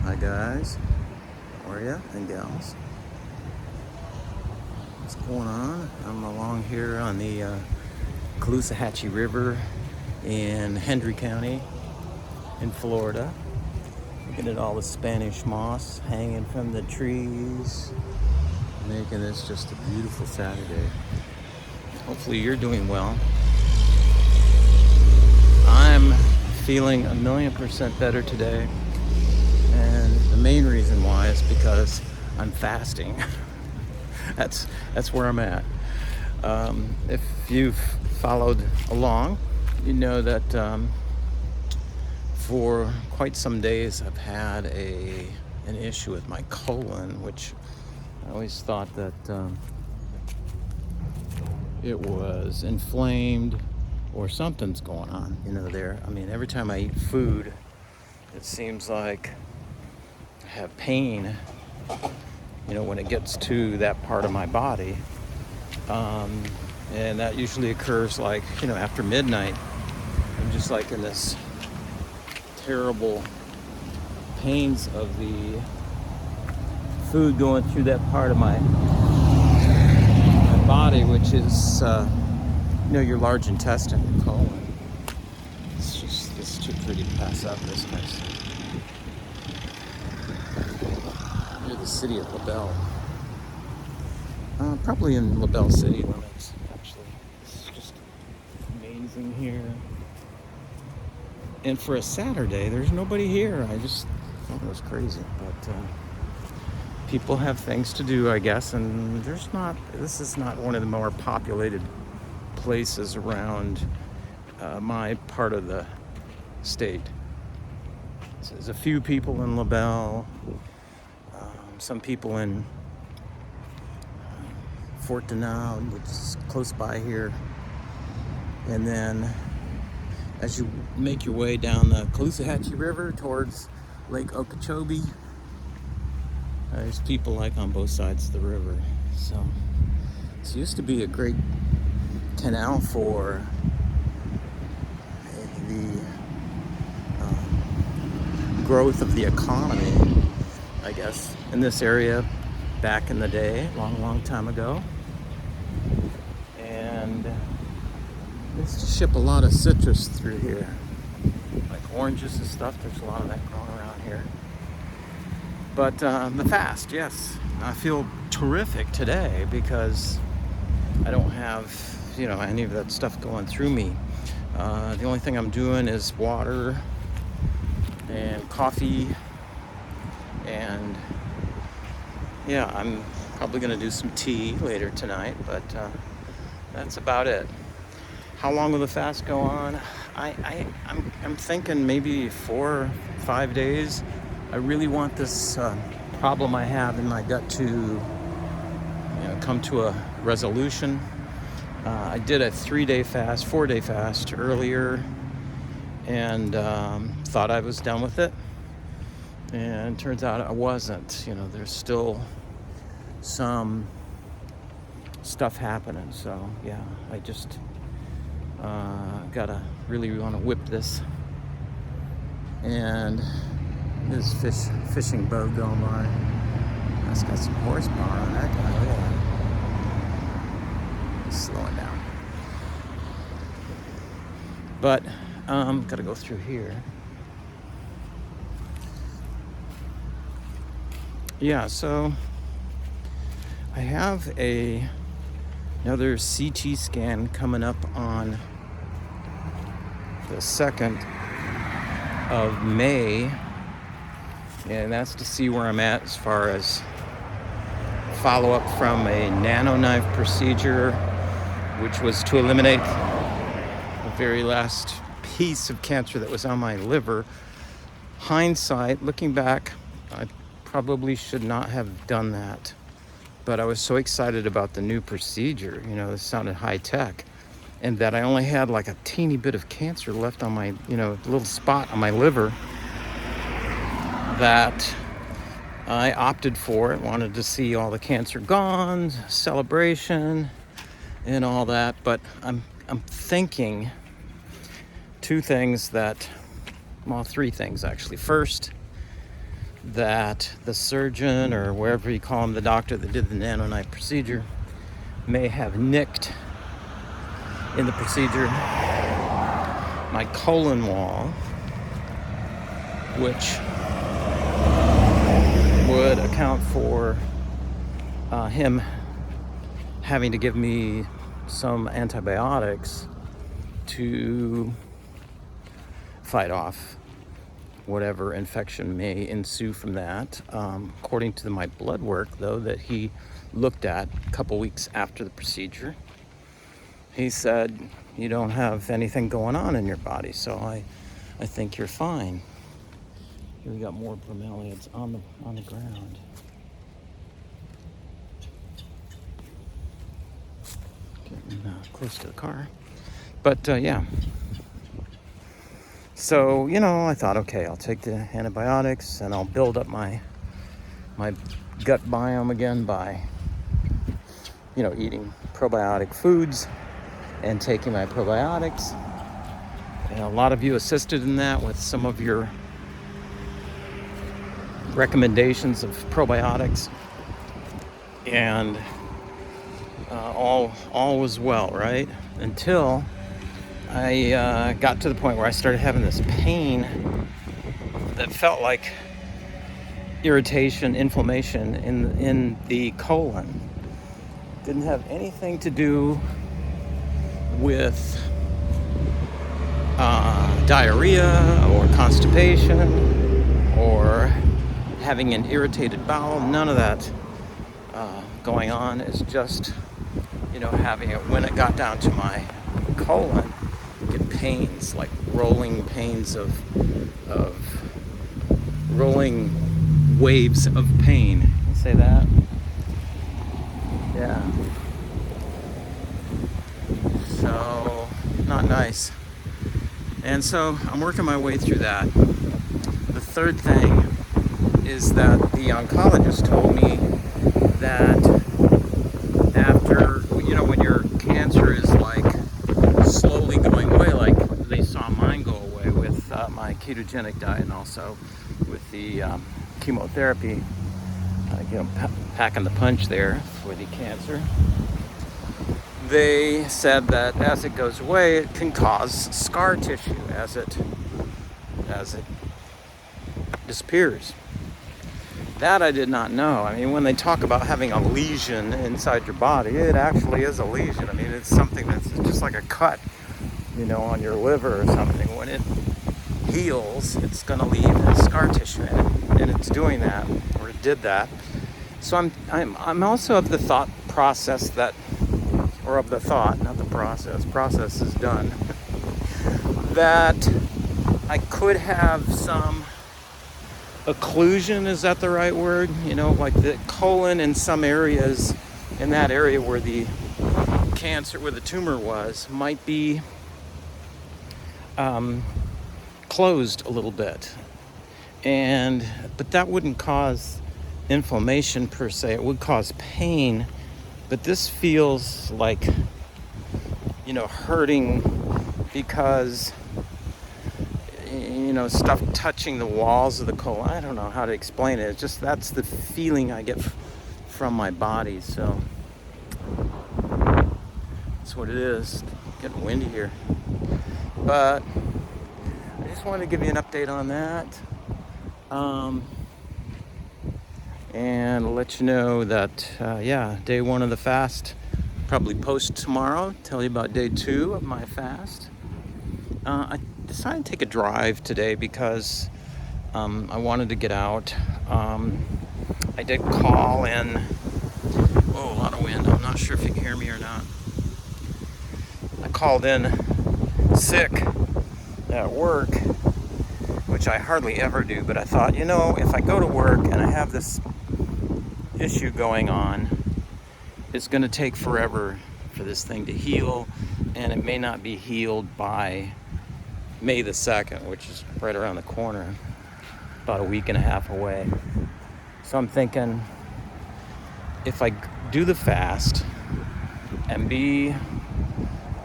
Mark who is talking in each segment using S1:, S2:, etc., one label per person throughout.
S1: Hi guys, how are ya and gals? What's going on? I'm along here on the Caloosahatchee River in Hendry County in Florida. Looking at all the Spanish moss hanging from the trees, making this just a beautiful Saturday. Hopefully you're doing well. I'm feeling 1,000,000% better today. And the main reason why is because I'm fasting. that's where I'm at. If you've followed along, you know that for quite some days I've had an issue with my colon, which I always thought that it was inflamed or something's going on, there. I mean, every time I eat food, it seems like I have pain, when it gets to that part of my body. And that usually occurs after midnight. I'm just like in this terrible pains of the food going through that part of my body, which is, your large intestine, your colon. It's too pretty to pass up this place. Near the city of LaBelle. Probably in LaBelle city limits, actually. It's just amazing here. And for a Saturday, there's nobody here. I just thought it was crazy. But people have things to do, I guess. And this is not one of the more populated places around my part of the state. So there's a few people in LaBelle, some people in Fort Denard, which is close by here. And then as you make your way down the Caloosahatchee River towards Lake Okeechobee, there's people on both sides of the river. So it used to be a great canal for the growth of the economy, I guess, in this area back in the day, long time ago. And they used to ship a lot of citrus through here, like oranges and stuff. There's a lot of that growing around here. But the fast, yes, I feel terrific today because I don't have any of that stuff going through me. The only thing I'm doing is water and coffee, and I'm probably gonna do some tea later tonight, but that's about it. How long will the fast go on? I'm thinking maybe 4 or 5 days. I really want this problem I have in my gut to come to a resolution. I did a 4-day fast earlier, and thought I was done with it. And turns out I wasn't. There's still some stuff happening. So yeah, I just gotta really want to whip this. And this fishing boat going by. That's got some horsepower on that guy. Look at that. Slowing down. But gotta go through here. Yeah, so I have another CT scan coming up on the 2nd of May, and that's to see where I'm at as far as follow-up from a NanoKnife procedure, which was to eliminate the very last piece of cancer that was on my liver. Hindsight, looking back, I probably should not have done that, but I was so excited about the new procedure. It sounded high tech, and that I only had a teeny bit of cancer left on my little spot on my liver, that I opted for it. Wanted to see all the cancer gone, celebration and all that. But I'm thinking three things actually. First, that the surgeon, or wherever you call him, the doctor that did the NanoKnife procedure, may have nicked in the procedure my colon wall, which would account for him having to give me some antibiotics to fight off whatever infection may ensue from that. According to my blood work, though, that he looked at a couple weeks after the procedure, he said, you don't have anything going on in your body, so I think you're fine. Here we got more bromeliads on the ground. Getting close to the car. But yeah. So, I thought, okay, I'll take the antibiotics and I'll build up my gut biome again by, eating probiotic foods and taking my probiotics. And a lot of you assisted in that with some of your recommendations of probiotics. And all was well, right? Until I got to the point where I started having this pain that felt like irritation, inflammation in the colon. Didn't have anything to do with diarrhea or constipation or having an irritated bowel. None of that going on. It's just, having it when it got down to my colon. Get pains, like rolling pains of rolling waves of pain. You say that? Yeah. So, not nice. And so I'm working my way through that. The third thing is that the oncologist told me that after, when your cancer is like slowly going away, like they saw mine go away with my ketogenic diet and also with the chemotherapy, packing the punch there for the cancer. They said that as it goes away, it can cause scar tissue as it disappears. That I did not know. I mean, when they talk about having a lesion inside your body, it actually is a lesion. I mean, it's something that's just like a cut, on your liver or something. When it heals, it's going to leave scar tissue in it, and it's doing that, or it did that. So I'm also of the thought process that, or of the thought, not the process. Process is done. That I could have some occlusion, is that the right word? Like the colon in some areas, in that area where the cancer, where the tumor was, might be closed a little bit. But that wouldn't cause inflammation per se. It would cause pain. But this feels like, hurting because, stuff touching the walls of the colon. I don't know how to explain it. It's just, that's the feeling I get from my body. So that's what it is. Getting windy here. But I just wanted to give you an update on that. And let you know that, day 1 of the fast, probably post tomorrow, tell you about day 2 of my fast. I decided to take a drive today because I wanted to get out. I did call in, a lot of wind. I'm not sure if you can hear me or not. I called in sick at work, which I hardly ever do, but I thought, if I go to work and I have this issue going on, it's going to take forever for this thing to heal, and it may not be healed by May the 2nd, which is right around the corner, about a week and a half away. So I'm thinking, if I do the fast and be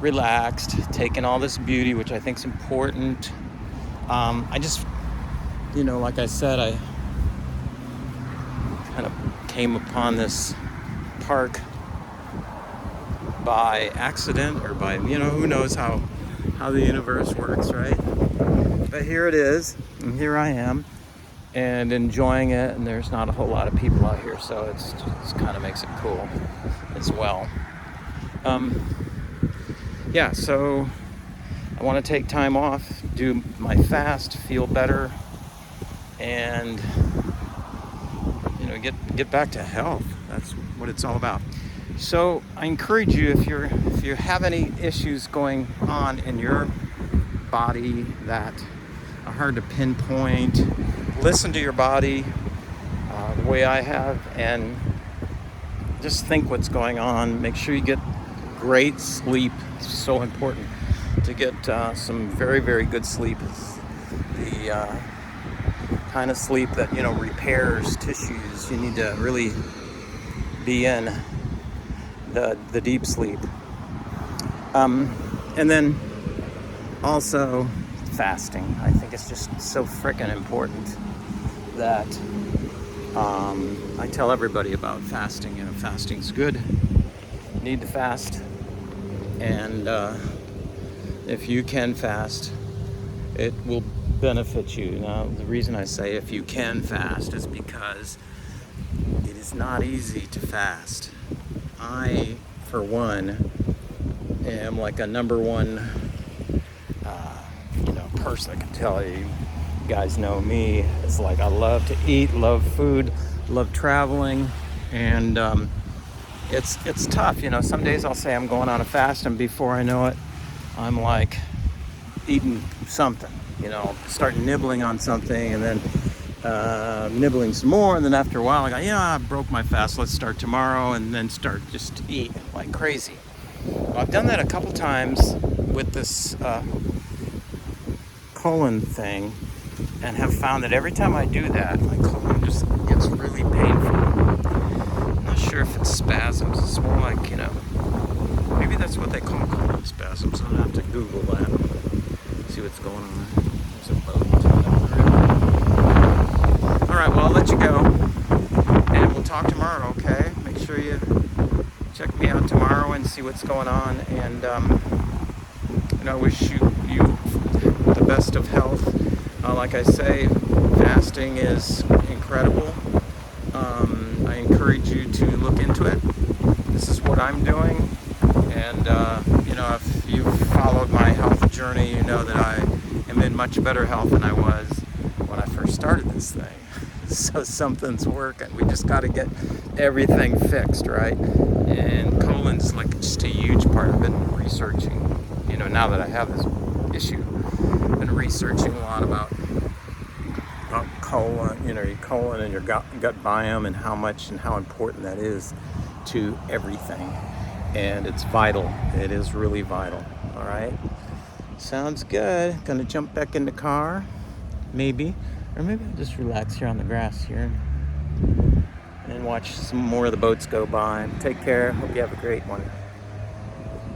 S1: relaxed, taking all this beauty, which I think is important, I just, like I said, kind of came upon this park by accident or by, who knows how the universe works, right? But here it is, and here I am, and enjoying it, and there's not a whole lot of people out here, so it's kind of makes it cool as well. So I want to take time off, do my fast, feel better, and get back to health. That's what it's all about. So I encourage you, if you have any issues going on in your body that are hard to pinpoint, listen to your body the way I have, and just think what's going on. Make sure you get great sleep. It's so important to get some very, very good sleep. It's the kind of sleep that repairs tissues. You need to really be in the deep sleep. And then also fasting. I think it's just so freaking important that I tell everybody about fasting. Fasting's good. You need to fast. And if you can fast, it will benefit you. Now, the reason I say if you can fast is because it is not easy to fast. I, for one, am like a number one person. I can tell you, guys know me. It's like I love to eat, love food, love traveling, and it's tough. Some days I'll say I'm going on a fast, and before I know it, I'm like eating something. Start nibbling on something, and then nibbling some more, and then after a while I go, I broke my fast, let's start tomorrow, and then start just to eat like crazy. Well, I've done that a couple times with this colon thing, and have found that every time I do that, my colon just gets really painful. I'm not sure if it's spasms. It's more like, maybe that's what they call colon spasms. I'll have to Google that, see what's going on. There's a boat. All right, well, I'll let you go, and we'll talk tomorrow, okay? Make sure you check me out tomorrow and see what's going on, and I wish you the best of health. Like I say, fasting is incredible. I encourage you to look into it. This is what I'm doing, and if you've followed my health journey, you know that I am in much better health than I was when I first started this thing. So something's working. We just got to get everything fixed, right? And colon's like just a huge part of it. Researching, now that I have this issue, I've been researching a lot about colon, your colon and your gut biome, and how much and how important that is to everything. And it's vital. It is really vital. All right. Sounds good. Gonna jump back in the car, maybe. Or maybe I'll just relax here on the grass here and watch some more of the boats go by. Take care. Hope you have a great one.